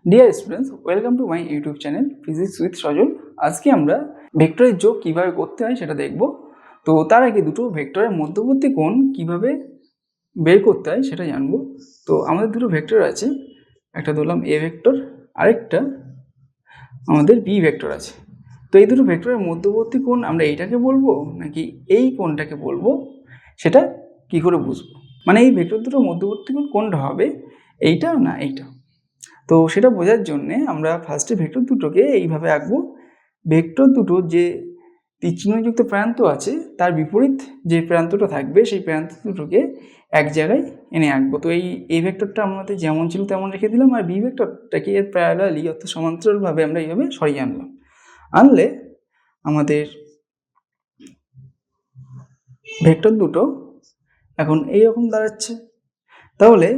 Deer students, welcome to my YouTube channel physics with Sajal. আজকে আমরা ভেক্টরের যোগ কিভাবে করতে হয় সেটা দেখব। তো তার আগে দুটো ভেক্টরের মধ্যবর্তী কোণ কিভাবে বের করতে হয় সেটা জানবো। তো আমাদের দুটো ভেক্টর আছে, একটা ধরলাম এ ভেক্টর, আরেকটা আমাদের বি ভেক্টর আছে। তো এই দুটো ভেক্টরের মধ্যবর্তী কোণ আমরা এইটাকে বলবো নাকি এই কোণটাকে বলবো, সেটা কি করে বুঝবো? মানে এই ভেক্টর দুটোর মধ্যবর্তী কোণ কোনটা হবে, এইটা না এইটা? তো সেটা বোঝার জন্যে আমরা ফার্স্টে ভেক্টর দুটোকে এইভাবে আঁকবো। ভেক্টর দুটো যে তীক্ষ্ণযুক্ত প্রান্ত আছে তার বিপরীত যে প্রান্তটা থাকবে সেই প্রান্ত দুটোকে এক জায়গায় এনে আঁকবো। তো এই ভেক্টরটা আমাদের যেমন ছিল তেমন রেখে দিলাম, আর বি ভেক্টরটাকে এর প্যারালালি অর্থাৎ সমান্তরালভাবে আমরা এইভাবে সরিয়ে আনলে আমাদের ভেক্টর দুটো এখন এইরকম দাঁড়াচ্ছে। তাহলে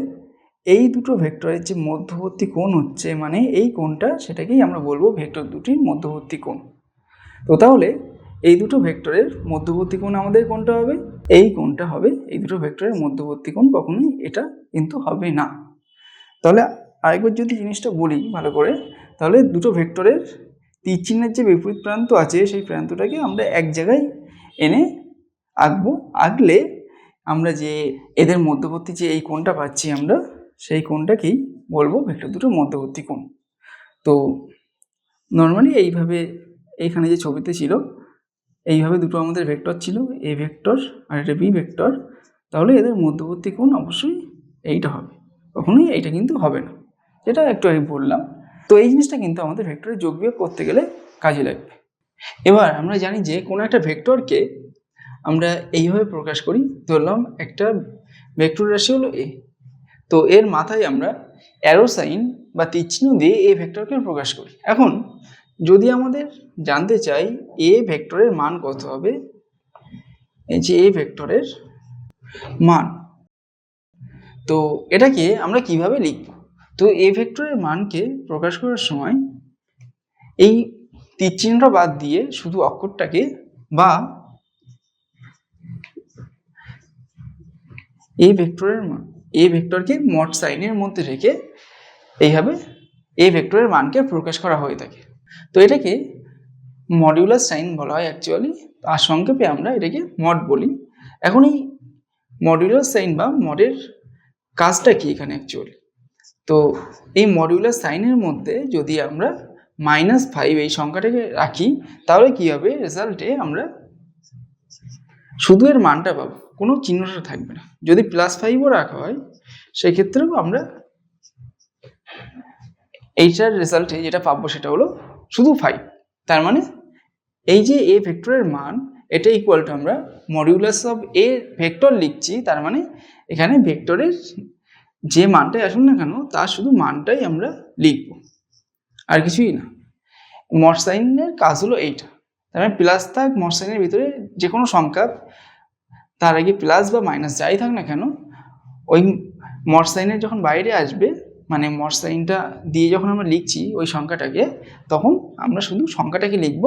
এই দুটো ভেক্টরের যে মধ্যবর্তী কোণ হচ্ছে, মানে এই কোণটা, সেটাকেই আমরা বলবো ভেক্টর দুটির মধ্যবর্তী কোণ। তো তাহলে এই দুটো ভেক্টরের মধ্যবর্তী কোণ আমাদের কোনটা হবে? এই কোণটা হবে এই দুটো ভেক্টরের মধ্যবর্তী কোণ, কখনোই এটা কিন্তু হবে না। তাহলে আরেকবার যদি জিনিসটা বলি ভালো করে, তাহলে দুটো ভেক্টরের তীর চিহ্নের যে বিপরীত প্রান্ত আছে সেই প্রান্তটাকে আমরা এক জায়গায় এনে আঁকবো। আঁকলে আমরা যে এদের মধ্যবর্তী যে এই কোণটা পাচ্ছি আমরা, সেই কোণটাকেই বলবো ভেক্টর দুটোর মধ্যবর্তী কোণ। তো নর্মালি এইভাবে এইখানে যে ছবিতে ছিল এইভাবে দুটো আমাদের ভেক্টর ছিল, এ ভেক্টর আর এটা বি ভেক্টর। তাহলে এদের মধ্যবর্তী কোণ অবশ্যই এইটা হবে, কখনোই এইটা কিন্তু হবে না, যেটা একটু আগে বললাম। তো এই জিনিসটা কিন্তু আমাদের ভেক্টরের যোগ বিয়োগ করতে গেলে কাজে লাগবে। এবার আমরা জানি যে কোনো একটা ভেক্টরকে আমরা এইভাবে প্রকাশ করি। ধরলাম একটা ভেক্টর রাশি হলো এ, তো এর মাথায় আমরা অ্যারো সাইন বা তীরচিহ্ন দিয়ে এ ভেক্টরকে প্রকাশ করি। এখন যদি আমাদের জানতে চাই এ ভেক্টরের মান কত হবে, এই যে এ ভেক্টরের মান, তো এটাকে আমরা কিভাবে লিখব? তো এ ভেক্টরের মানকে প্রকাশ করার সময় এই তীরচিহ্নটা বাদ দিয়ে শুধু অক্ষরটাকে বা এই ভেক্টরের মান, এ ভেক্টরকে মড সাইনের মধ্যে রেখে এইভাবে এ ভেক্টরের মানকে প্রকাশ করা হয়ে থাকে। তো এটাকে মডিউলাস সাইন বলা হয় অ্যাকচুয়ালি, আর সংক্ষেপে আমরা এটাকে মড বলি। এখন এই মডিউলাস সাইন বা মডের কাজটা কি এখানে অ্যাকচুয়ালি? তো এই মডিউলাস সাইনের মধ্যে যদি আমরা -5 এই সংখ্যাটাকে রাখি, তাহলে কি হবে? রেজাল্টে আমরা শুধু এর মানটা পাবো, কোনো চিহ্নটা থাকবে না। যদি +5ও রাখা হয় সেক্ষেত্রেও আমরা এইটার রেজাল্টে যেটা পাবো সেটা হলো শুধু 5। তার মানে এই যে এ ভেক্টরের মান, এটা ইকুয়াল টু আমরা মডিউলাস অফ এ ভেক্টর লিখছি। তার মানে এখানে ভেক্টরের যে মানটাই আসুন না কেন তার শুধু মানটাই আমরা লিখব, আর কিছুই না। মড সাইনের কাজ হলো এইটা। তার মানে প্লাস থাক মড সাইনের ভিতরে যে কোনো সংখ্যা, তার আগে প্লাস বা মাইনাস যাই থাক না কেন, ওই মড সাইনের যখন বাইরে আসবে, মানে মড সাইনটা দিয়ে যখন আমরা লিখছি ওই সংখ্যাটাকে, তখন আমরা শুধু সংখ্যাটাকে লিখব,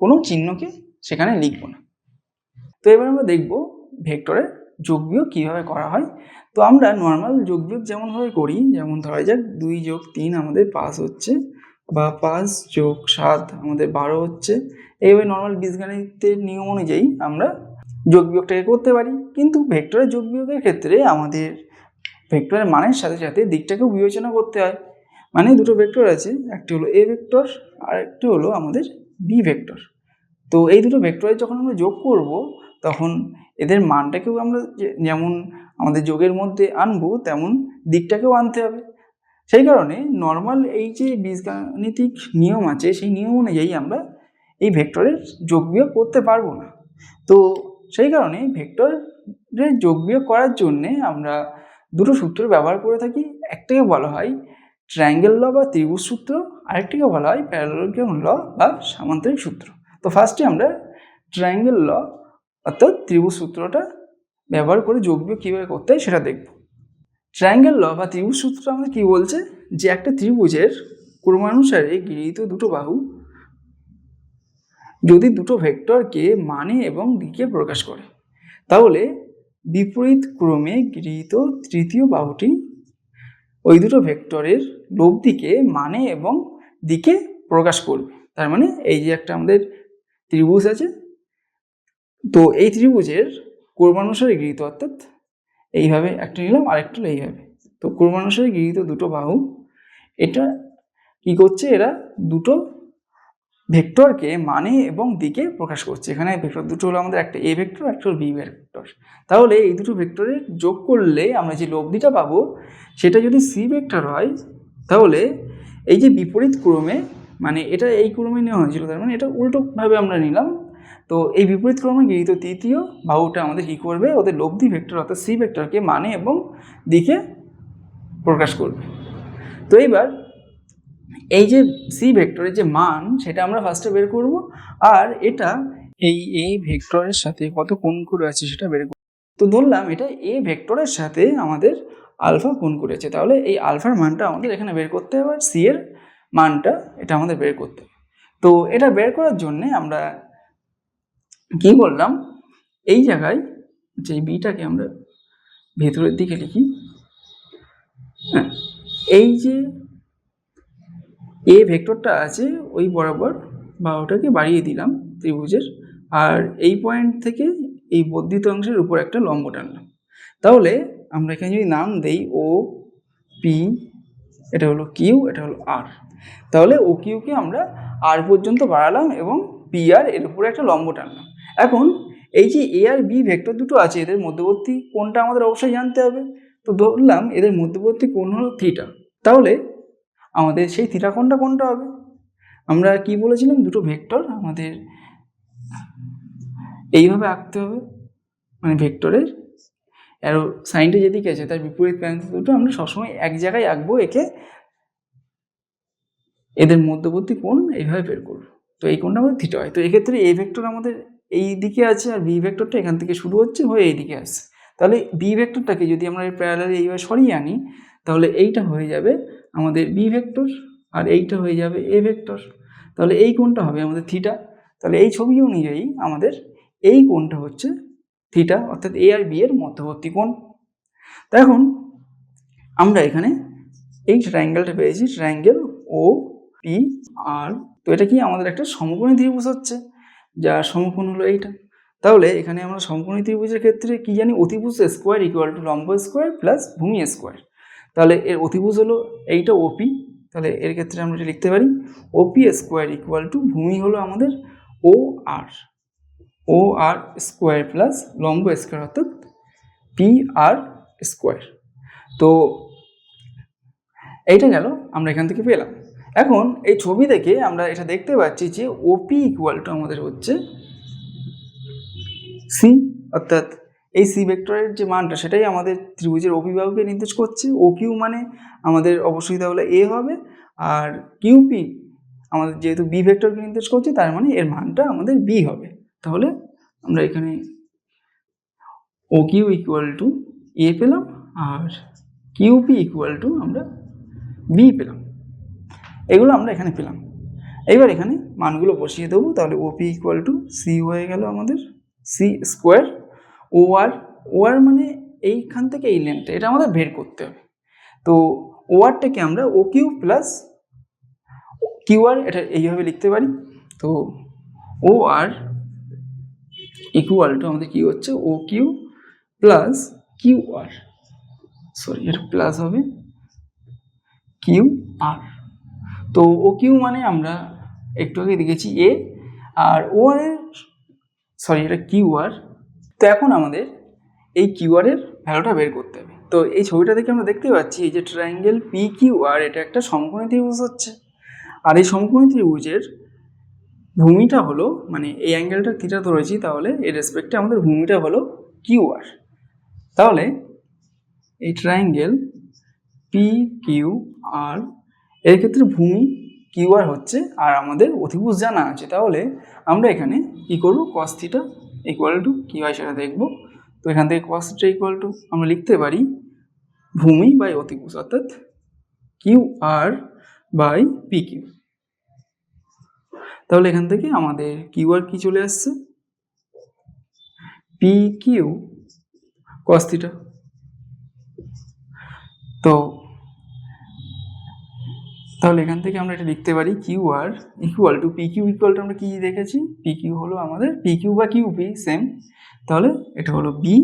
কোনো চিহ্নকে সেখানে লিখব না। তো এবার আমরা দেখব ভেক্টরের যোগ বিয়োগ কীভাবে করা হয়। তো আমরা নর্মাল যোগ বিয়োগ যেমনভাবে করি, যেমন ধরা যাক 2 + 3 আমাদের 5 হচ্ছে, বা 5 + 7 আমাদের 12 হচ্ছে। এইভাবে নর্মাল বীজগণিতের নিয়ম অনুযায়ী আমরা যোগ বিয়োগটাকে করতে পারি। কিন্তু ভেক্টরের যোগ বিয়োগের ক্ষেত্রে আমাদের ভেক্টরের মানের সাথে সাথে দিকটাকেও বিবেচনা করতে হয়। মানে দুটো ভেক্টর আছে, একটি হলো এ ভেক্টর আর একটি হলো আমাদের বি ভেক্টর। তো এই দুটো ভেক্টরের যখন আমরা যোগ করব, তখন এদের মানটাকেও আমরা যেমন আমাদের যোগের মধ্যে আনবো, তেমন দিকটাকেও আনতে হবে। সেই কারণে নর্মাল এই যে বীজগাণিতিক নিয়ম আছে, সেই নিয়ম অনুযায়ী আমরা এই ভেক্টরের যোগ বিয়োগ করতে পারবো না। তো সেই কারণে ভেক্টরের যোগ বিয়োগ করার জন্যে আমরা দুটো সূত্র ব্যবহার করে থাকি। একটাকে বলা হয় ট্রায়াঙ্গেল ল বা ত্রিভুজ সূত্র, আরেকটাকে বলা হয় প্যারালেলোগ্রাম ল বা সামান্তরিক সূত্র। তো ফার্স্টে আমরা ট্রায়াঙ্গেল ল অর্থাৎ ত্রিভুজ সূত্রটা ব্যবহার করে যোগ বিয়োগ কীভাবে করতে হয় সেটা দেখব। ট্রায়াঙ্গেল ল বা ত্রিভুজ সূত্র আমাদের কী বলছে, যে একটা ত্রিভুজের ক্রমানুসারে গৃহীত দুটো বাহু যদি দুটো ভেক্টরকে মানে এবং দিকে প্রকাশ করে, তাহলে বিপরীত ক্রমে গৃহীত তৃতীয় বাহুটি ওই দুটো ভেক্টরের লব্ধিকে মানে এবং দিকে প্রকাশ করবে। তার মানে এই যে একটা আমাদের ত্রিভুজ আছে, তো এই ত্রিভুজের ক্রমানুসারে গৃহীত, অর্থাৎ এইভাবে একটা নিলাম আরেকটা এইভাবে, তো ক্রমানুসারে গৃহীত দুটো বাহু, এটা কি করছে, এরা দুটো ভেক্টরকে মানে এবং দিকে প্রকাশ করছে। এখানে ভেক্টর দুটো হলো আমাদের, একটা এ ভেক্টর, একটা হলো বি ভেক্টর। তাহলে এই দুটো ভেক্টরের যোগ করলে আমরা যে লব্ধিটা পাবো সেটা যদি সি ভেক্টর হয়, তাহলে এই যে বিপরীত ক্রমে, মানে এটা এই ক্রমে নেওয়া হয়েছিল, তার মানে এটা উল্টোভাবে আমরা নিলাম, তো এই বিপরীত ক্রমে গৃহীত তৃতীয় বাহুটা আমাদের কী করবে, ওদের লব্ধি ভেক্টর অর্থাৎ সি ভেক্টরকে মানে এবং দিকে প্রকাশ করবে। তো এইবার এই যে সি ভেক্টরের যে মান সেটা আমরা ফার্স্টে বের করব, আর এটা এই ভেক্টরের সাথে কত কোণ করে আছে সেটা বের করব। তো ধরলাম এটা এ ভেক্টরের সাথে আমাদের আলফা কোণ করেছে, তাহলে এই আলফার মানটা আমাদের এখানে বের করতে হবে, আর সি এর মানটা এটা আমাদের বের করতে হবে। তো এটা বের করার জন্যে আমরা কি করলাম, এই জায়গায় যে বিটাকে আমরা ভেতরের দিকে লিখি, হ্যাঁ, এই যে এ ভেক্টরটা আছে ওই বরাবর বা ওটাকে বাড়িয়ে দিলাম ত্রিভুজের, আর এই পয়েন্ট থেকে এই বর্ধিত অংশের উপর একটা লম্ব টানলাম। তাহলে আমরা এখানে যদি নাম দেই ও পি, এটা হলো কিউ, এটা হলো আর, তাহলে ও কিউকে আমরা আর পর্যন্ত বাড়ালাম এবং পি আর এর উপরে একটা লম্ব টানলাম। এখন এই যে এ আর বি ভেক্টর দুটো আছে, এদের মধ্যবর্তী কোণটা আমাদের অবশ্যই জানতে হবে। তো ধরলাম এদের মধ্যবর্তী কোণ হলো থিটা, তাহলে আমাদের সেই থিটা কোণটা কোনটা হবে, আমরা কি বলেছিলাম, দুটো ভেক্টর আমাদের এইভাবে আঁকতে হবে, মানে ভেক্টরের অ্যারো সাইনটা যেদিকে আছে তার বিপরীত প্রান্ত দুটো আমরা সবসময় এক জায়গায় আঁকবো, একে এদের মধ্যবর্তী কোণ এইভাবে বের করবো, তো এই কোণটা আমাদের থিটা হয়। তো এক্ষেত্রে এ ভেক্টর আমাদের এই দিকে আছে আর বি ভেক্টরটা এখান থেকে শুরু হচ্ছে হয়ে এই দিকে আসছে, তাহলে বি ভেক্টরটাকে যদি আমরা প্যারালালি এইভাবে সরিয়ে আনি, তাহলে এইটা হয়ে যাবে আমাদের বি ভেক্টর আর এইটা হয়ে যাবে এ ভেক্টর, তাহলে এই কোণটা হবে আমাদের থিটা। তাহলে এই ছবি অনুযায়ী আমাদের এই কোণটা হচ্ছে থিটা, অর্থাৎ এ আর বি এর মধ্যবর্তী কোণ। তো এখন আমরা এখানে এই ট্রায়াঙ্গেলটা পেয়েছি, ট্রায়াঙ্গেল ও পি আর, তো এটা কি আমাদের একটা সমকোণী ত্রিভুজ হচ্ছে, যার সমকোণ হলো এইটা। তাহলে এখানে আমরা সমকোণী ত্রিভুজের ক্ষেত্রে কি জানি, অতিভুজ স্কোয়ার ইকুয়াল টু লম্ব স্কোয়ার প্লাস ভূমি স্কোয়ার, তাহলে এর অতিভুজ হলো এইটা ওপি, তাহলে এর ক্ষেত্রে আমরা এটা লিখতে পারি ওপি স্কোয়ার ইকুয়াল টু ভূমি হলো আমাদের ও আর স্কোয়ার প্লাস লম্ব স্কোয়ার অর্থাৎ পি আর স্কোয়ার। তো এইটা গেল আমরা এখান থেকে পেলাম। এখন এই ছবি থেকে আমরা এটা দেখতে পাচ্ছি যে ওপি ইকুয়াল টু আমাদের হচ্ছে সি, অর্থাৎ এই সি ভেক্টরের যে মানটা সেটাই আমাদের ত্রিভুজের ওপি বাহুকে নির্দেশ করছে। ও কিউ মানে আমাদের অবশ্যই তাহলে এ হবে, আর কিউপি আমাদের যেহেতু বি ভেক্টরকে নির্দেশ করছে তার মানে এর মানটা আমাদের বি হবে। তাহলে আমরা এখানে ও কিউ ইকুয়াল টু এ পেলাম আর কিউপি ইকুয়াল টু আমরা বি পেলাম, এগুলো আমরা এখানে পেলাম। এবার এখানে মানগুলো বসিয়ে দেবো, তাহলে ওপি ইকুয়াল টু সি হয়ে গেল আমাদের সি স্কোয়ার, ও আর মানে এইখান থেকে এই লেন্থটা এটা আমাদের বের করতে হবে। তো ও আরটাকে আমরা O Q plus Q R এটা এইভাবে লিখতে পারি, তো ও আর ইকুয়াল টু আমাদের কি হচ্ছে O Q plus Q R, sorry এটা প্লাস হবে কিউ আর। তো ও কিউ মানে আমরা একটু আগে দেখেছি এ, আর ও আর এর সরি এটা কিউ আর। তো এখন আমাদের এই কিউ আর এর ভ্যালুটা বের করতে হবে। তো এই ছবিটা দেখে আমরা দেখতে পাচ্ছি এই যে ট্রায়াঙ্গেল পি কিউ আর এটা একটা সমকোণী ত্রিভুজ হচ্ছে, আর এই সমকোণী ত্রিভুজের ভূমিটা হলো, মানে এই অ্যাঙ্গেলটা থিটা ধরেছি, তাহলে এর রেসপেক্টে আমাদের ভূমিটা হলো কিউ আর। তাহলে এই ট্রায়াঙ্গেল পি কিউ আর এর ক্ষেত্রে ভূমি কিউ আর হচ্ছে, আর আমাদের অতিভুজ জানা আছে, তাহলে আমরা এখানে কি করব, কস থিটা ইকুয়াল টু কি হয় সেটা দেখব। তো এখান থেকে কস থিটা ইকুয়াল টু আমরা লিখতে পারি ভূমি বাই অতিভুজ, অর্থাৎ Q R by P Q. তাহলে এখান থেকে আমাদের কিউ আর কি চলে আসছে, পি কিউ কস থিটা। তো তাহলে এখান থেকে আমরা এটা লিখতে পারি Q R equal to P Q equal to আমরা কি দেখেছি, পি কিউ হলো আমাদের পি কিউ বা কিউ পি সেম, তাহলে এটা হলো বি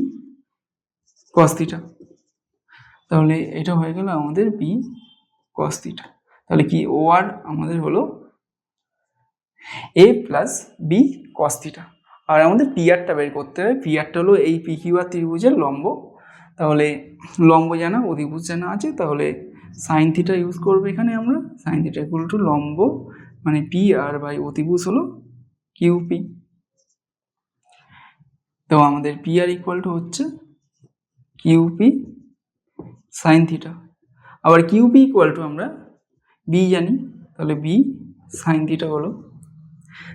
কস থিটা। তাহলে এটা হয়ে গেল আমাদের বি কস থিটা। তাহলে কি ও আর আমাদের হলো এ প্লাস বি কস থিটা। আর আমাদের পি আরটা বের করতে হবে। পি আরটা হলো এই পি কিউ আর ত্রিভুজের লম্ব। তাহলে লম্ব জানা অধিভুজ জানা আছে, তাহলে সাইন থিটা ইউজ করবো এখানে আমরা। সাইন থিটা ইকুয়াল টু লম্ব মানে পি আর বাই অধিভুজ হলো কিউপি। তো আমাদের পি আর ইকুয়াল টু হচ্ছে কিউপি সাইন থিটা। আবার কিউপি ইকুয়াল টু আমরা বি জানি, তাহলে বি সাইন থিটা হলো।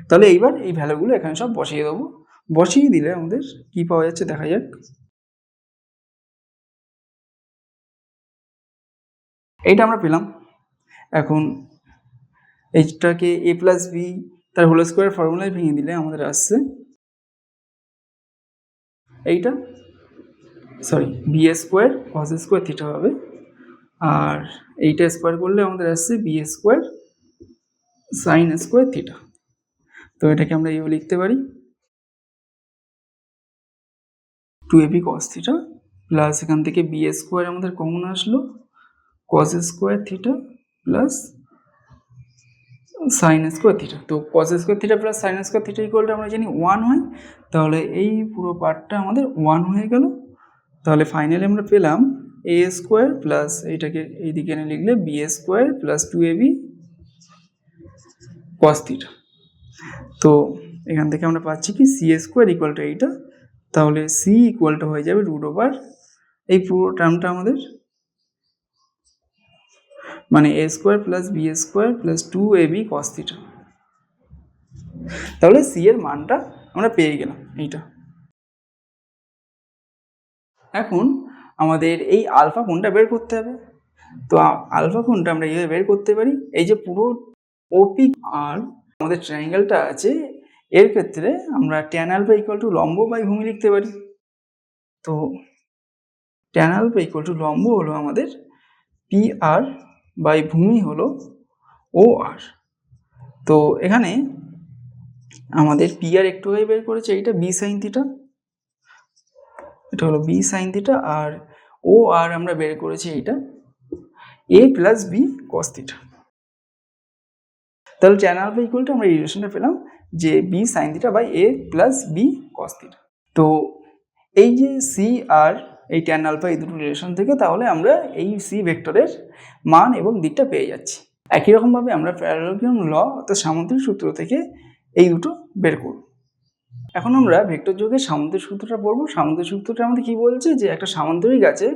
তাহলে এইবার এই ভ্যালুগুলো এখানে সব বসিয়ে দেবো। বসিয়ে দিলে আমাদের কি পাওয়া যাচ্ছে দেখা যাক। এইটা আমরা পেলাম। এখন এইটাকে এ প্লাস বি তার হোল স্কোয়ার ফর্মুলায় ভেঙে দিলে আমাদের আসছে এইটা, sorry B square cos square theta হবে। আর এইটা স্কোয়ার করলে আমাদের আসছে B square sine square theta. তো এটাকে আমরা এইভাবে লিখতে পারি 2ab cos থিটা প্লাস এখান থেকে বি স্কোয়ার আমাদের কমন আসলো cos square theta plus sign square theta. তো cos square theta plus sign square theta equal to আমরা জানি 1 হয়। তাহলে এই পুরো পার্টটা আমাদের 1 হয়ে গেল। তাহলে ফাইনালি আমরা পেলাম এ স্কোয়ার প্লাস এইটাকে এইদিকে এনে লিখলে B square plus 2ab cos theta. তো এখান থেকে আমরা পাচ্ছি কি সি স্কোয়ার ইকুয়াল টু এইটা। তাহলে সি ইকুয়াল টু হয়ে যাবে রুট ওভার এই পুরো টার্মটা আমাদের, মানে a square plus B square plus 2ab cos theta. তাহলে সি এর মানটা আমরা পেয়ে গেলাম এইটা। এখন আমাদের এই আলফা কোণটা বের করতে হবে। তো আলফা কোণটা আমরা এইভাবে বের করতে পারি। এই যে পুরো ওপি আর আমাদের ট্রায়াঙ্গেলটা আছে, এর ক্ষেত্রে আমরা ট্যান আলফা ইকুয়াল টু লম্ব বাই ভূমি লিখতে পারি। তো ট্যান আলফা ইকুয়াল টু লম্ব হলো আমাদের পি আর বাই ভূমি হলো ও আর। তো এখানে আমাদের পি আর একটু হয়ে বের করেছে এইটা বি সাইন থিটা, এটা হলো বি সাইন থিটা। আর ও আর আমরা বের করেছি এইটা A plus B cos theta. তাহলে ট্যান আলফা ইকুয়াল টু আমরা এই রিলেশনটা পেলাম যে B sine theta by A plus B cos theta. তো এই যে সি আর এই ট্যান আলফা এই দুটো রিলেশন থেকে তাহলে আমরা এই সি ভেক্টরের মান এবং দিকটা পেয়ে যাচ্ছি। একই রকমভাবে আমরা প্যারালেলোগ্রাম ল অর্থাৎ সামুদ্রিক সূত্র থেকে এই দুটো বের করব। এখন আমরা ভেক্টর যোগের সামুদ্রিক সূত্রটা পড়বো। সামুদ্রিক সূত্রটা আমাদের কি বলছে যে একটা সামান্তরিক আছে,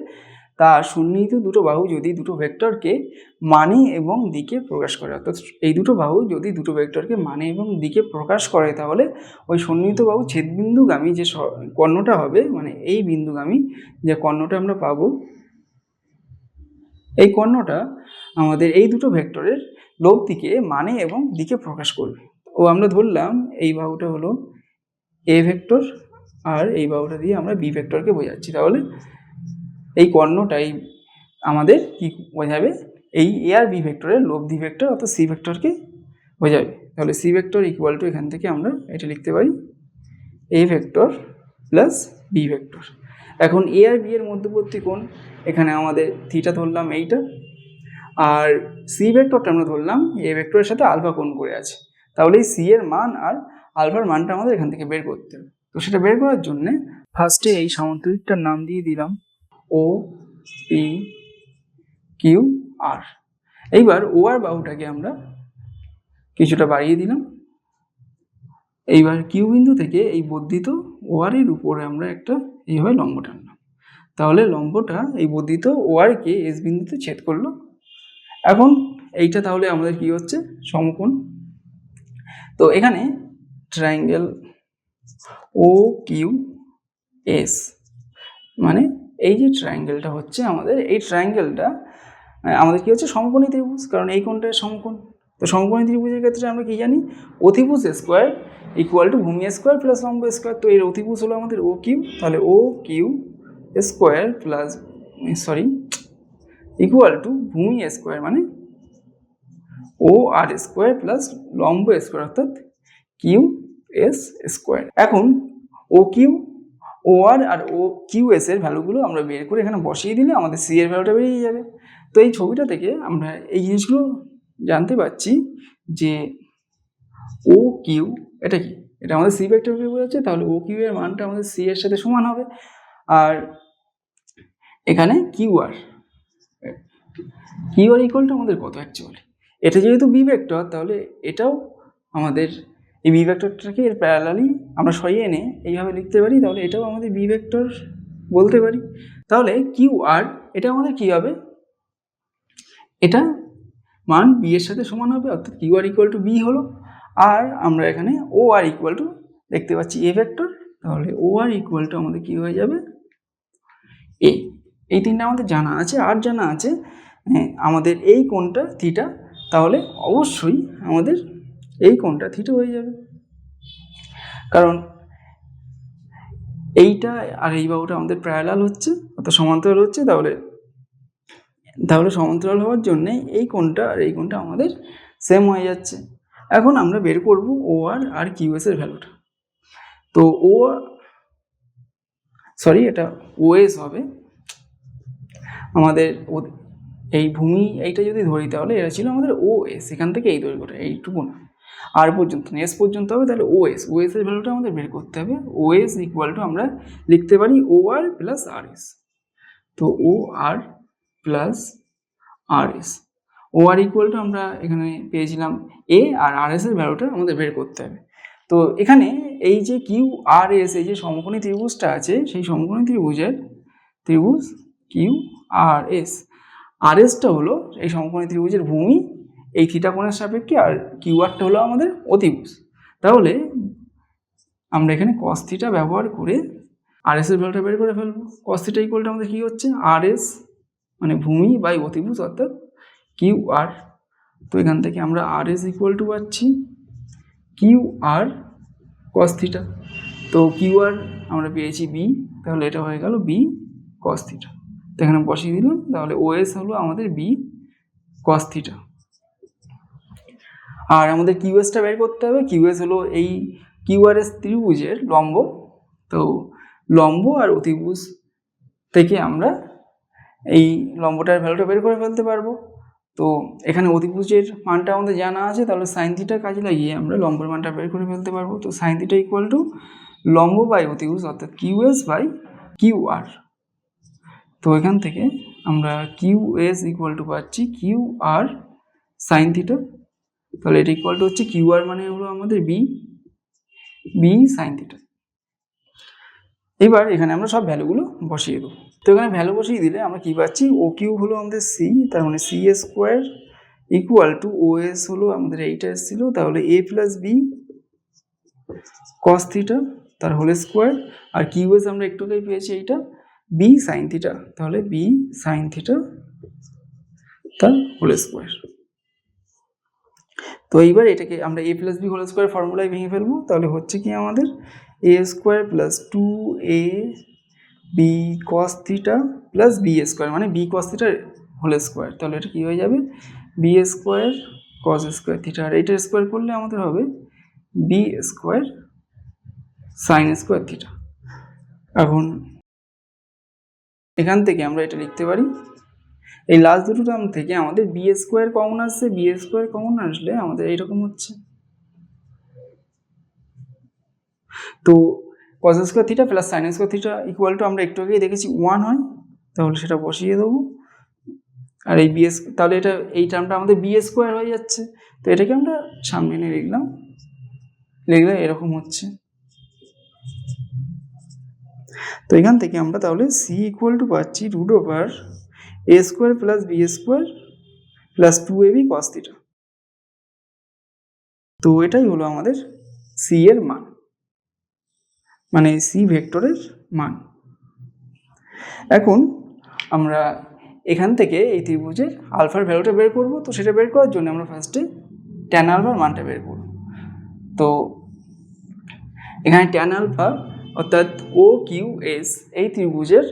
তার সন্নিহিত দুটো বাহু যদি দুটো ভেক্টরকে মানে এবং দিকে প্রকাশ করে, অর্থাৎ এই দুটো বাহু যদি দুটো ভেক্টরকে মানে এবং দিকে প্রকাশ করে, তাহলে ওই সন্নিহিত বাহু ছেদবিন্দুগামী যে কর্ণটা হবে, মানে এই বিন্দুগামী যে কর্ণটা আমরা পাবো, এই কর্ণটা আমাদের এই দুটো ভেক্টরের লব দিকে মানে এবং দিকে প্রকাশ করবে। ও আমরা ধরলাম এই বাহুটা হলো এ ভেক্টর আর এই বাহুটা দিয়ে আমরা বি ভেক্টরকে বোঝাচ্ছি। তাহলে এই কর্ণটাই আমাদের কি বোঝাবে, এই এ আর বি ভেক্টরের লব্ধি ভেক্টর অর্থাৎ সি ভেক্টরকে বোঝাবে। তাহলে সি ভেক্টর ইকুয়াল টু এখান থেকে আমরা এটা লিখতে পারি A vector plus B vector. এখন এ আর বি এর মধ্যবর্তী কোণ এখানে আমাদের থিটা ধরলাম এইটা, আর সি ভেক্টরটা আমরা ধরলাম এ ভেক্টরের সাথে আলফা কোণ করে আছে। তাহলে এই সি এর মান আর আলফার মানটা আমাদের এখান থেকে বের করতে হবে। তো সেটা বের করার জন্যে ফার্স্টে এই সামান্তরিকটার নাম দিয়ে দিলাম ও পি কিউ আর। এইবার ও আর বাহুটাকে আমরা কিছুটা বাড়িয়ে দিলাম। এইবার কিউ বিন্দু থেকে এই বর্ধিত ও আর এর উপরে আমরা একটা এইভাবে লম্ব টানলাম। তাহলে লম্বটা এই বর্ধিত ও আর কে এস বিন্দুতে ছেদ করলো। এখন এইটা তাহলে আমাদের কি হচ্ছে সমকোণ। তো এখানে ট্রায়াঙ্গেল ও কিউ এস, মানে এই যে ট্রায়াঙ্গেলটা হচ্ছে আমাদের, এই ট্রায়াঙ্গেলটা আমাদের কি হচ্ছে সমকোণী ত্রিভুজ, কারণ এই কোণটা সমকোণ। তো সমকোণী ত্রিভুজের ক্ষেত্রে আমরা কি জানি অতিভুজ স্কোয়ার ইকুয়াল টু ভূমি স্কোয়ার প্লাস লম্ব স্কোয়ার। তো এর অতিভুজ হলো আমাদের ও কিউ, তাহলে O Q square plus equal to ভূমি স্কোয়ার মানে ও আর স্কোয়ার প্লাস লম্ব স্কোয়ার অর্থাৎ কিউ এস স্কোয়ার। এখন O Q O R O Q S এর ভ্যালুগুলো আমরা বের করে এখানে বসিয়ে দিলে আমাদের সি এর ভ্যালুটা বেরিয়ে যাবে। তো এই ছবিটা থেকে আমরা এই জিনিসগুলো জানতে পারছি যে ও কিউ এটা কি, এটা আমাদের সি ভেক্টরকে বোঝাচ্ছে, তাহলে ও কিউ এর মানটা আমাদের সি এর সাথে সমান হবে। আর এখানে কিউ আর ইকুয়াল টু আমাদের কত অ্যাকচুয়ালি, এটা যেহেতু বি ভেক্টর তাহলে এটাও আমাদের এই বি ভেক্টরটাকে এর প্যারালালি আমরা সরিয়ে এনে এইভাবে লিখতে পারি, তাহলে এটাও আমাদের বি ভেক্টর বলতে পারি। তাহলে কিউ আর এটা আমাদের কি হবে, এটা মান বি এর সাথে সমান হবে, অর্থাৎ Q R equal to B হলো। আর আমরা এখানে ও আর ইকুয়াল টু দেখতে পাচ্ছি এ ভেক্টর, তাহলে ও আর ইকুয়াল টু আমাদের কি হয়ে যাবে এ। এই তিনটা আমাদের জানা আছে। আর জানা আছে আমাদের এই কোণটা থিটা, তাহলে অবশ্যই আমাদের এই কোণটা থিটা হয়ে যাবে, কারণ এইটা আর এই বাহুটা আমাদের প্যারালাল হচ্ছে অর্থাৎ সমান্তরাল হচ্ছে, তাহলে সমান্তরাল হওয়ার জন্যে এই কোণটা আর এই কোণটা আমাদের সেম হয়ে যাচ্ছে। এখন আমরা বের করব ও আর কিউ এস এর ভ্যালুটা। তো এটা ও এস হবে আমাদের, এই ভূমি এইটা যদি ধরি তাহলে এটা ছিল আমাদের ও এস, এখান থেকে এই দৈর্ঘ্যটা এইটুকু না, আর পর্যন্ত না, এস পর্যন্ত হবে, তাহলে ও এস এর ভ্যালুটা আমাদের বের করতে হবে। ও এস ইকুয়াল টু আমরা লিখতে পারি ও আর প্লাস আর এস। তো O R plus R S, O R equal to আমরা এখানে পেয়েছিলাম এ, আর আর এস এর ভ্যালুটা আমাদের বের করতে হবে। তো এখানে এই যে কিউ আর এস, এই যে সমকোণী ত্রিভুজটা আছে, সেই সমকোণী ত্রিভুজ কিউ আর এস, আর এসটা হলো এই সমকোণী ত্রিভুজের ভূমি এই থিটা কোণের সাপেক্ষে, আর কিউ আরটা হলো আমাদের অতিভুজ। তাহলে আমরা এখানে কস থিটা ব্যবহার করে আর এস এর ভ্যালুটা বের করে ফেলবো। কস থিটা ইকুয়াল টু আমাদের কি হচ্ছে আর এস মানে ভূমি বাই অতিভুজ অর্থাৎ কিউ আর। তো এখান থেকে আমরা আর এস ইকুয়াল টু পাচ্ছি কিউ আর কস থিটা। তো কিউ আর আমরা পেয়েছি বি, তাহলে এটা হয়ে গেল বি কস থিটা। তো এখানে বসিয়ে দিলাম, তাহলে ও এস হলো আমাদের বি কস থিটা। আর আমাদের কিউ এসটা বের করতে হবে। কিউ এস হলো এই কিউ আর এস ত্রিভুজের লম্ব। তো লম্ব আর অতিভুজ থেকে আমরা এই লম্বটার ভ্যালুটা বের করে ফেলতে পারবো। তো এখানে অতিভুজের মানটা আমাদের জানা আছে, তাহলে সাইন থিটা কাজে লাগিয়ে আমরা লম্বের মানটা বের করে ফেলতে পারবো। তো সাইন থিটা ইকুয়াল টু লম্ব বাই অতিভুজ অর্থাৎ Q S by Q R. তো এখান থেকে আমরা কিউ এস ইকুয়াল টু পাচ্ছি কিউ আর সাইন থিটা, তাহলে এটা ইকুয়াল টু হচ্ছে কিউ আর মানে হলো আমাদের বি সাইন থিটা। এবার এখানে আমরা সব ভ্যালুগুলো বসিয়ে দেবো। তো এখানে ভ্যালু বসিয়ে দিলে আমরা কি পাচ্ছি, ও কিউ হলো আমাদের সি, তার মানে c a square equal to O S হলো আমাদের এইটা এসেছিল, তাহলে a plus B cos theta তার হোল স্কোয়ার, আর কিউ এস আমরা একটু আগেই পেয়েছি এইটা বি সাইন থিটা, তাহলে বি সাইন থিটা তার হোল স্কোয়ার। তো এইবার এটাকে আমরা a plus b whole square ফর্মুলায় ভেঙে ফেলবো, তাহলে হচ্ছে কি আমাদের a square plus two a b cos theta plus B square মানে বি কস থিটার হোল স্কোয়ার, তাহলে এটা কী হয়ে যাবে b square cos square theta, আর এইটা স্কোয়ার করলে আমাদের হবে b square sine square theta. এখন এখান থেকে আমরা এটা লিখতে পারি, এই লাস্ট দুটো টার্ম থেকে আমাদের বি স্কোয়ার কমন আসছে, বি স্কোয়ার কমন আসলে আমাদের এইরকম হচ্ছে। তো কস square theta plus sign square theta equal to আমরা একটু আগেই দেখেছি 1 হয়, তাহলে সেটা বসিয়ে দেবো। আর এই বিএস, তাহলে এটা এই টার্মটা আমাদের বি স্কোয়ার হয়ে যাচ্ছে, তো এটাকে আমরা সামনে এনে লিখলে এরকম হচ্ছে। তো এখান থেকে আমরা তাহলে সি ইকুয়াল টু পাচ্ছি রুট ওভার এ square plus B square plus 2ab cos theta. তো এটাই হলো আমাদের সি এর মান, মানে সি ভেক্টরের মান। এখন আমরা এখান থেকে এই ত্রিভুজের আলফার ভ্যালুটা বের করব। তো সেটা বের করার জন্য আমরা ফার্স্টে ট্যান আলফার মানটা বের করব। তো এখানে ট্যান আলফা অর্থাৎ ও কিউ এস এই ত্রিভুজের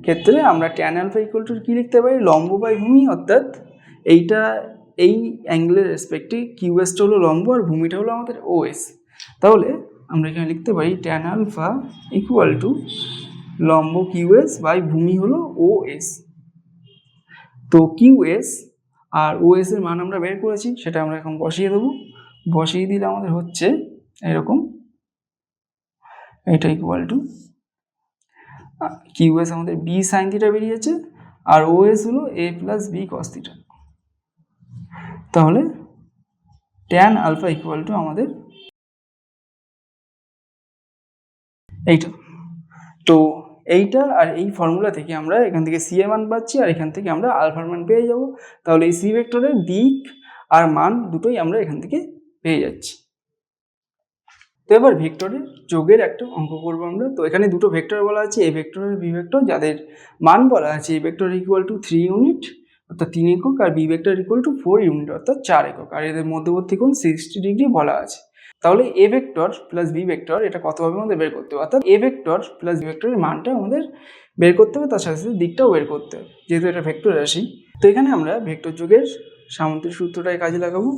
ক্ষেত্রে আমরা ট্যান আলফা ইকুয়াল টু কী লিখতে পারি, লম্ব বাই ভূমি, অর্থাৎ এইটা এই অ্যাঙ্গেলের রেসপেক্টে কিউএসটা হলো লম্ব আর ভূমিটা হলো আমাদের ওএস। তাহলে আমরা এখানে লিখতে পারি ট্যান আলফা ইকুয়াল টু লম্ব কিউএস বাই ভূমি হলো ওএস। তো কিউএস আর ওএস এর মান আমরা বের করেছি, সেটা আমরা এখন বসিয়ে দেবো। বসিয়ে দিলে আমাদের হচ্ছে এরকম, এটা ইকুয়াল টু কিউএস আমাদের বি সাইন থিটা বেরিয়েছে আর ওএস হলো এ প্লাস বি কস থিটা। তাহলে ট্যান আলফা ইকুয়াল টু আমাদের এইটা। তো এইটা আর এই ফর্মুলা থেকে আমরা এখান থেকে সি এর মান পাচ্ছি আর এখান থেকে আমরা আলফার মান পেয়ে যাব। তাহলে এই সি ভেক্টরের দিক আর মান দুটোই আমরা এখান থেকে পেয়ে যাচ্ছি। তো এবার ভেক্টরের যোগের একটা অঙ্ক করবো আমরা। তো এখানে দুটো ভেক্টর বলা আছে, এ ভেক্টর আর বি ভেক্টর, যাদের মান বলা আছে a vector equal to 3 unit অর্থাৎ 3 একক আর B vector equal to 4 unit অর্থাৎ 4 একক, আর এদের মধ্যবর্তী কোণ 60 ডিগ্রি বলা আছে। তাহলে A vector plus B vector এটা কতভাবে আমাদের বের করতে হবে, অর্থাৎ এ ভেক্টর প্লাস বি ভেক্টরের মানটা আমাদের বের করতে হবে, তার সাথে সাথে দিকটাও বের করতে হবে, যেহেতু এটা ভেক্টর রাশি। তো এখানে আমরা ভেক্টর যোগের সামুদ্রিক সূত্রটাই কাজে লাগাবো।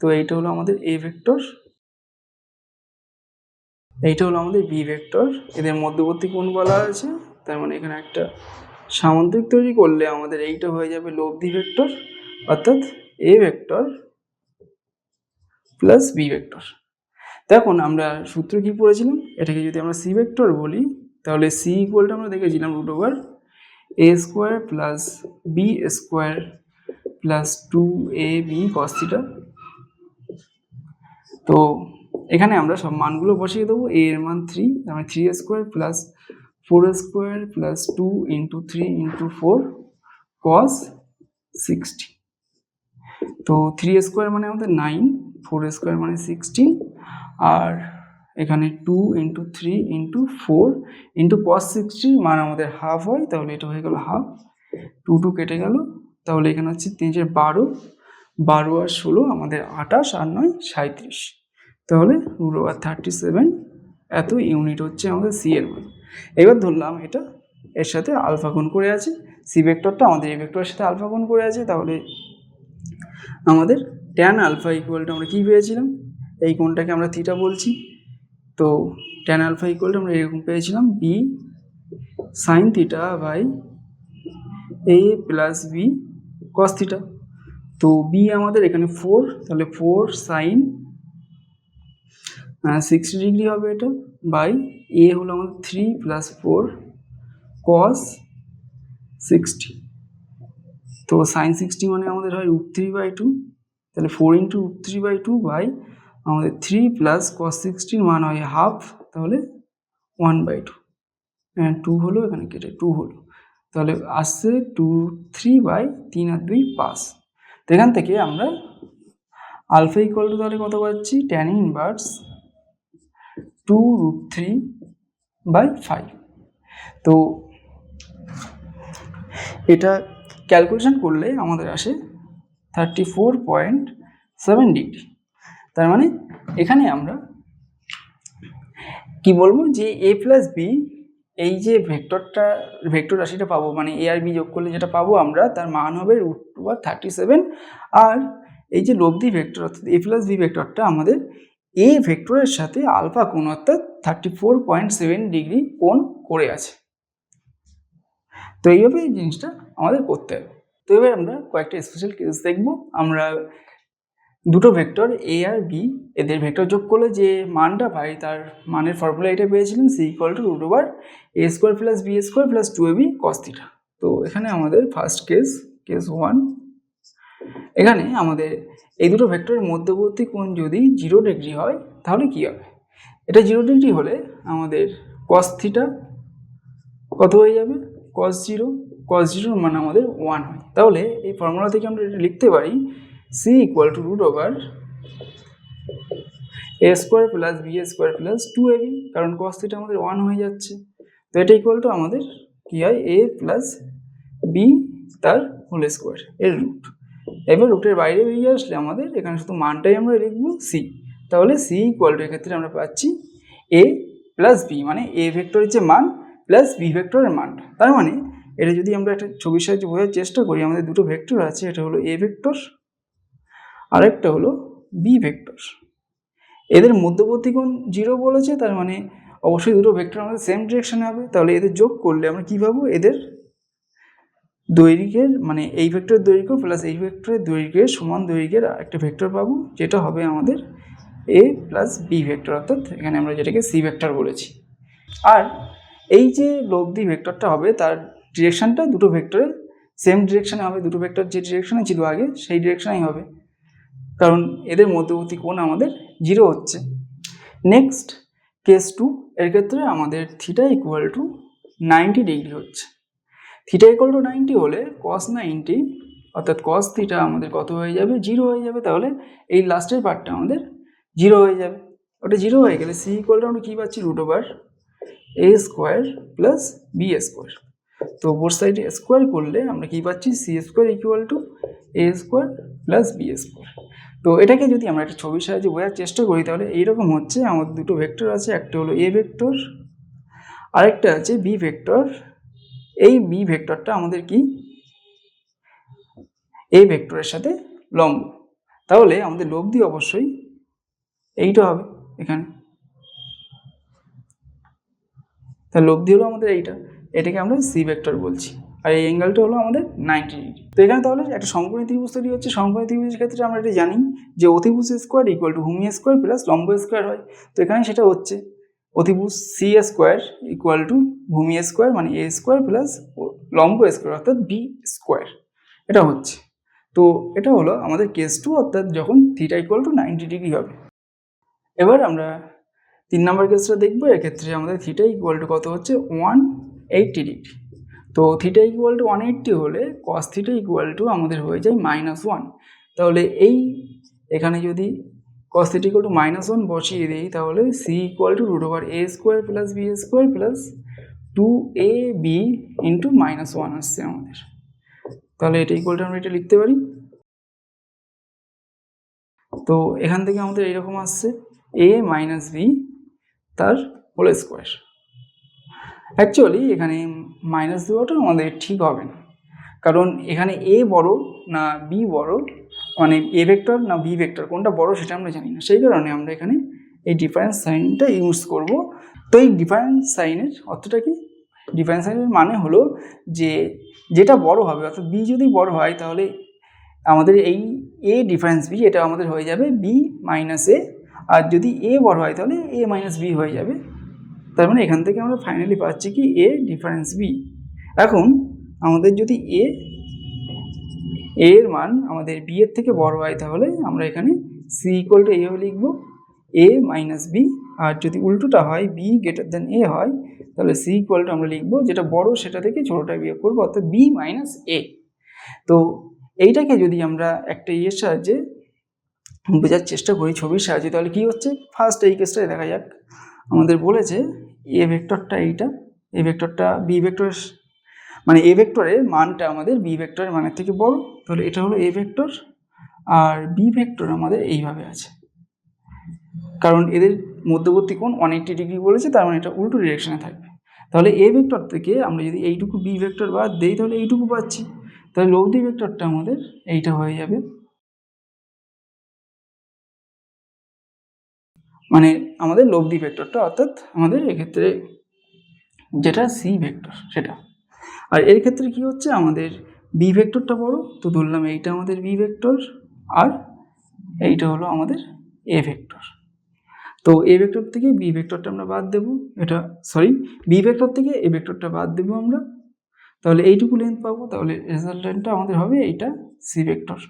তো এইটা হলো আমাদের এ ভেক্টর, এইটা হলো আমাদের বি ভেক্টর, এদের মধ্যবর্তী কোণ বলা আছে, তার মানে এখানে একটা সামুদ্রিক তৈরি করলে আমাদের এইটা হয়ে যাবে লব্ধি ভেক্টর অর্থাৎ A vector plus B vector. দেখুন আমরা সূত্র কি পড়েছিলাম, এটাকে যদি আমরা সি ভেক্টর বলি তাহলে সি ইকুয়ালটা আমরা দেখেছিলাম রুট ওভার এ square plus B square plus 2ab cos theta. তো এখানে আমরা সব মানগুলো বসিয়ে দেবো। এ এর মান 3, তার মানে 3 square plus 4 square plus 2 into 3 into 4 cos 60। তো 3 স্কোয়ার মানে আমাদের 9, 4 স্কোয়ার মানে 16, আর এখানে 2 ইন্টু 3 ইন্টু 4 ইন্টু cos 60 মান আমাদের হাফ হয়, তাহলে এটা হয়ে গেল হাফ। 2 কেটে গেল, তাহলে এখানে হচ্ছে 3 12, 12 আর 16 আমাদের 28 আর 9 37, তাহলে রুট ওভার 37 এত ইউনিট হচ্ছে আমাদের সি এর মান। এবার ধরলাম এটা এর সাথে আলফা কোণ করে আছে, সি ভেক্টরটা আমাদের এই ভেক্টরের সাথে আলফা কোণ করে আছে, তাহলে আমাদের ট্যান আলফা ইকুয়ালটা আমরা কী পেয়েছিলাম, এই কোণটাকে আমরা থিটা বলছি। তো ট্যান আলফা ইকুয়ালটা আমরা এরকম পেয়েছিলাম B sine theta by A plus B cos theta. তো বি আমাদের এখানে 4, তাহলে 4 সাইন 60 ডিগ্রি হবে এটা, বাই এ হলো আমাদের 3 প্লাস 4 কস 60। তো সাইন 60 মানে আমাদের হয় √3/2, তাহলে 4 ইন্টু √3/2 বাই আমাদের 3 প্লাস কস 60 মান হয় হাফ, তাহলে 1/2, 2 হলো এখানে কেটে 2 হলো, তাহলে আসছে 2/3 আর 2 5। তো এখান থেকে আমরা আলফা ইকুয়াল টু তাহলে কত পাচ্ছি, ট্যান ইনভার্স 2√3/5। তো এটা ক্যালকুলেশন করলে আমাদের আসে 34.7 ডিগ্রি। তার মানে এখানে আমরা কি বলবো যে এ প্লাস বি এই যে ভেক্টর রাশিটা পাবো, মানে এ আর বি যোগ করলে যেটা পাবো আমরা, তার মান হবে √37, আর এই যে লব্ধি ভেক্টর অর্থাৎ এ প্লাস বি ভেক্টরটা আমাদের এ ভেক্টরের সাথে আলফা কোণ অর্থাৎ 34.7 ডিগ্রি কোণ করে আছে। তো এইভাবে এই জিনিসটা আমাদের করতে হবে। তো এবার আমরা কয়েকটা স্পেশাল কেস দেখবো। আমরা দুটো ভেক্টর এ আর বি এদের ভেক্টর যোগ করলে যে মানটা পাই তার মানের ফর্মুলা এটা পেয়েছিলাম, C equal to root over A square plus B square plus 2ab cos theta. তো এখানে আমাদের ফার্স্ট কেস 1, এখানে আমাদের এই দুটো ভেক্টরের মধ্যবর্তী কোণ যদি 0 ডিগ্রি হয় তাহলে কি হবে, এটা 0 ডিগ্রি হলে আমাদের cos থিটা কত হয়ে যাবে, cos 0 মানে আমাদের 1 হয়। তাহলে এই ফর্মুলা থেকে আমরা এটা লিখতে পারি C equal to root over A square plus B square plus 2ab, কারণ cos থিটা আমাদের 1 হয়ে যাচ্ছে। তো এটা ইকুয়াল টু আমাদের কি হয়, এ প্লাস বি তার হোল স্কোয়ার এর রুট। এবার রুটের বাইরে বেরিয়ে আসলে আমাদের এখানে শুধু মানটাই আমরা লিখবো সি, তাহলে সি ইকুয়াল টু এক্ষেত্রে আমরা পাচ্ছি এ প্লাস বি, মানে এ ভেক্টরের যে মান প্লাস বি ভেক্টরের মানটা। তার মানে এটা যদি আমরা একটা ছবির সাহায্যে বোঝার চেষ্টা করি, আমাদের দুটো ভেক্টর আছে, এটা হলো এ ভেক্টর আরেকটা হলো বি ভেক্টর। এদের মধ্যবর্তী কোণ 0 বলেছে, তার মানে অবশ্যই দুটো ভেক্টর আমাদের সেম ডিরেকশনে হবে। তাহলে এদের যোগ করলে আমরা কি পাবো, এদের দৈর্ঘ্যের মানে এই ভেক্টরের দৈর্ঘ্য প্লাস এই ভেক্টরের দৈর্ঘ্যের সমান দৈর্ঘ্যের একটা ভেক্টর পাবো, যেটা হবে আমাদের এ প্লাস বি ভেক্টর, অর্থাৎ এখানে আমরা যেটাকে সি ভেক্টর বলেছি। আর এই যে লব্ধি ভেক্টরটা হবে তার ডিরেকশনটা দুটো ভেক্টরের সেম ডিরেকশনে হবে, দুটো ভেক্টর যে ডিরেকশনে ছিল আগে সেই ডিরেকশনেই হবে, কারণ এদের মধ্যবর্তী কোণ আমাদের 0 হচ্ছে। নেক্সট কেস 2, এর ক্ষেত্রে আমাদের থিটা ইকুয়াল টু 90 ডিগ্রি হচ্ছে। থিটা ইকুয়াল টু 90 হলে cos 90 অর্থাৎ cos থিটা আমাদের কত হয়ে যাবে, 0 হয়ে যাবে। তাহলে এই লাস্টের পার্টটা আমাদের 0 হয়ে যাবে। ওটা 0 হয়ে গেলে সি ইকুয়াল টু আমরা কী পাচ্ছি, √a square plus B square. তো বোথ সাইডে স্কোয়ার করলে আমরা কী পাচ্ছি, C square equal to A square plus B square. তো এটাকে যদি আমরা একটা ছবির সাহায্যে বোঝার চেষ্টা করি তাহলে এইরকম হচ্ছে, আমাদের দুটো ভেক্টর আছে, একটা হলো এ ভেক্টর আরেকটা আছে বি ভেক্টর। এই বি ভেক্টরটা আমাদের কি এ ভেক্টরের সাথে লম্ব, তাহলে আমাদের লব্ধি অবশ্যই এইটা হবে এখানে। তাহলে লব্ধি হলো আমাদের এইটা, এটাকে আমরা সি ভেক্টর বলছি, আর এই অ্যাঙ্গেলটা হলো আমাদের 90 ডিগ্রি। তো এখানে তাহলে একটা সমকোণী ত্রিভুজ তৈরি হচ্ছে। সমকোণী ত্রিভুজের ক্ষেত্রে আমরা এটা জানি যে অতিভুজ স্কোয়ার ইকুয়াল টু ভূমি স্কোয়ার প্লাস লম্ব স্কোয়ার হয়। তো এখানে সেটা হচ্ছে অতিভুজ সি স্কোয়ার ইকুয়াল টু ভূমি স্কোয়ার মানে এ স্কোয়ার প্লাস লম্ব স্কোয়ার অর্থাৎ বি স্কোয়ার, এটা হচ্ছে। তো এটা হলো আমাদের কেস 2, অর্থাৎ যখন থিটা ইকুয়াল টু 90 ডিগ্রি হবে। এবার আমরা 3 নম্বর কেসটা দেখবো। এক্ষেত্রে আমাদের থিটা ইকুয়াল টু কত হচ্ছে, 180 ডিগ্রি। তো থিটা ইকুয়াল টু 180 হলে কস থিটা ইকুয়াল টু আমাদের হয়ে যায় -1। তাহলে এই এখানে যদি কস থিটা ইকুয়াল টু -1 বসিয়ে দিই তাহলে C equal to √a square plus B square plus 2ab into -1 আসছে আমাদের। তাহলে এটা ইকুয়াল টু আমরা এটা লিখতে পারি। তো এখান থেকে আমাদের এইরকম আসছে a মাইনাস বি তার হোল স্কোয়ার। অ্যাকচুয়ালি এখানে মাইনাস দেওয়াটা আমাদের ঠিক হবে না, কারণ এখানে এ বড় না বি বড়, মানে এ ভেক্টর না বি ভেক্টর কোনটা বড় সেটা আমরা জানি না, সেই কারণে আমরা এখানে এই ডিফারেন্স সাইনটা ইউজ করব। তো এই ডিফারেন্স সাইনের অর্থটা কি, ডিফারেন্স সাইনের মানে হলো যে যেটা বড় হবে, অর্থাৎ বি যদি বড় হয় তাহলে আমাদের এই এ ডিফারেন্স বি এটা আমাদের হয়ে যাবে বি মাইনাস এ, আর যদি এ বড় হয় তাহলে এ মাইনাস বি হয়ে যাবে। তার মানে এখান থেকে আমরা ফাইনালি পাচ্ছি কি এ ডিফারেন্স বি। এখন আমাদের যদি এর মান আমাদের বি এর থেকে বড় হয় তাহলে আমরা এখানে সি ইকুয়াল টু এইভাবে লিখব এ মাইনাস বি, আর যদি উল্টোটা হয় বি গ্রেটার দেন এ হয় তাহলে সি ইকুয়াল টু আমরা লিখবো যেটা বড় সেটা থেকে ছোটোটা বিয়োগ করবো, অর্থাৎ বি মাইনাস এ। তো এইটাকে যদি আমরা একটা ইয়ের সাহায্যে বোঝার চেষ্টা করি ছবির সাহায্যে তাহলে কি হচ্ছে, ফার্স্ট এই কেসটাই দেখা যাক। আমাদের বলেছে এ ভেক্টরটা এইটা, এ ভেক্টরটা বি ভেক্টর মানে এ ভেক্টরের মানটা আমাদের বি ভেক্টরের মানের থেকে বড়, তাহলে এটা হলো এ ভেক্টর, আর বি ভেক্টর আমাদের এইভাবে আছে, কারণ এদের মধ্যবর্তী কোণ 180 ডিগ্রি বলেছে, তার মানে এটা উল্টো ডিরেকশনে থাকবে। তাহলে এ ভেক্টর থেকে আমরা যদি এইটুকু বি ভেক্টর বাদ দিই তাহলে এইটুকু পাচ্ছি, তাহলে লব্ধি ভেক্টরটা আমাদের এইটা হয়ে যাবে, মানে আমাদের লব্ধি ভেক্টরটা, অর্থাৎ আমাদের এক্ষেত্রে যেটা সি ভেক্টর সেটা। আর এর ক্ষেত্রে কি হচ্ছে, আমাদের বি ভেক্টরটা বড়, তো ধরলাম এইটা আমাদের বি ভেক্টর আর এইটা হলো আমাদের এ ভেক্টর। তো এ ভেক্টর থেকে বি ভেক্টরটা আমরা বাদ দেবো, এটা সরি বি ভেক্টর থেকে এ ভেক্টরটা বাদ দেবো আমরা, তাহলে এইটুকু লেন্থ পাবো, তাহলে রেজাল্টেন্টটা আমাদের হবে এইটা সি ভেক্টর।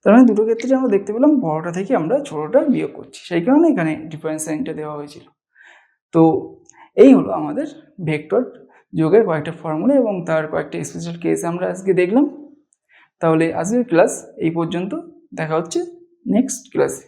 তার মানে দুটো ক্ষেত্রে আমরা দেখতে পেলাম বড়টা থেকে আমরা ছোটোটা বিয়োগ করছি, সেই কারণে এখানে ডিফারেন্স সাইনটা দেওয়া হয়েছিল। তো এই হলো আমাদের ভেক্টর যোগের কয়েকটা ফর্মুলা এবং তার কয়েকটা স্পেশাল কেস আমরা আজকে দেখলাম। তাহলে আজকের ক্লাস এই পর্যন্ত, দেখা হচ্ছে নেক্সট ক্লাসে।